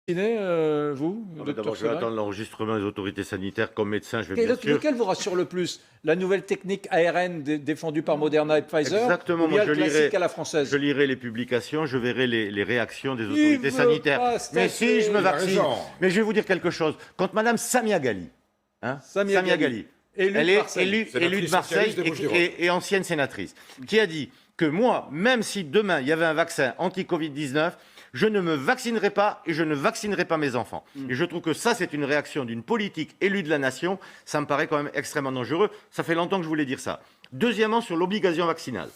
vous, D'abord, docteur je vais Sévère? attendre l'enregistrement des autorités sanitaires. Comme médecin, je vais bien sûr... Lequel vous rassure le plus? La nouvelle technique ARN défendue par Moderna et Pfizer? Exactement, ou bien moi le classique à la française? je lirai les publications, je verrai les réactions des Il autorités veut sanitaires. pas Mais si, je me statuer. vaccine. Mais je vais vous dire quelque chose. Quand Madame Samia Ghali, Samia Ghali, élue elle de est Marseille. élue de Marseille socialiste des Bouches-du-Rhône. et ancienne sénatrice, qui a dit que moi, même si demain il y avait un vaccin anti-Covid-19, je ne me vaccinerai pas et je ne vaccinerai pas mes enfants. Et je trouve que ça, c'est une réaction d'une politique élue de la nation. Ça me paraît quand même extrêmement dangereux. Ça fait longtemps que je voulais dire ça. Deuxièmement, sur l'obligation vaccinale.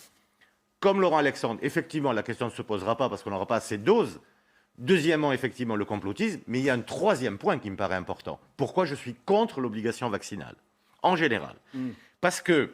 Comme Laurent Alexandre, effectivement, la question ne se posera pas parce qu'on n'aura pas assez de doses. Deuxièmement, effectivement, le complotisme. Mais il y a un troisième point qui me paraît important. Pourquoi je suis contre l'obligation vaccinale, en général? Parce que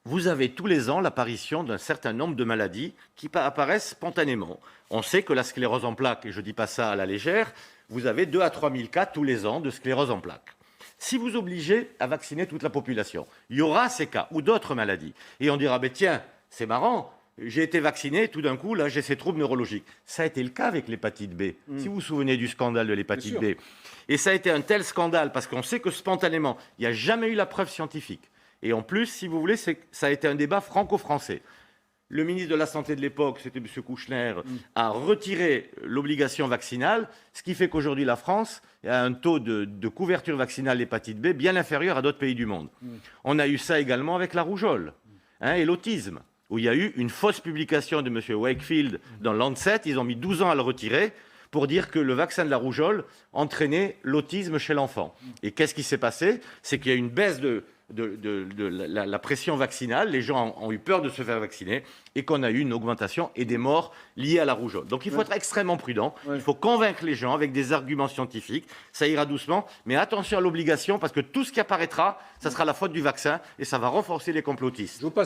vous avez tous les ans l'apparition d'un certain nombre de maladies qui apparaissent spontanément. On sait que la sclérose en plaques, et je ne dis pas ça à la légère, vous avez 2 à 3 000 cas tous les ans de sclérose en plaques. Si vous obligez à vacciner toute la population, il y aura ces cas ou d'autres maladies. Et on dira, tiens, c'est marrant, j'ai été vacciné, tout d'un coup, là, j'ai ces troubles neurologiques. Ça a été le cas avec l'hépatite B. Si vous vous souvenez du scandale de l'hépatite B. Et ça a été un tel scandale parce qu'on sait que spontanément, il n'y a jamais eu la preuve scientifique. Et en plus, si vous voulez, ça a été un débat franco-français. Le ministre de la Santé de l'époque, c'était M. Kouchner, a retiré l'obligation vaccinale, ce qui fait qu'aujourd'hui, la France a un taux de couverture vaccinale d'hépatite B bien inférieur à d'autres pays du monde. On a eu ça également avec la rougeole et l'autisme, où il y a eu une fausse publication de M. Wakefield dans Lancet. Ils ont mis 12 ans à le retirer pour dire que le vaccin de la rougeole entraînait l'autisme chez l'enfant. Et qu'est-ce qui s'est passé? C'est qu'il y a eu une baisse de la pression vaccinale, les gens ont eu peur de se faire vacciner et qu'on a eu une augmentation et des morts liées à la rougeole. Donc il faut être extrêmement prudent, il faut convaincre les gens avec des arguments scientifiques, ça ira doucement, mais attention à l'obligation parce que tout ce qui apparaîtra, ça sera la faute du vaccin et ça va renforcer les complotistes.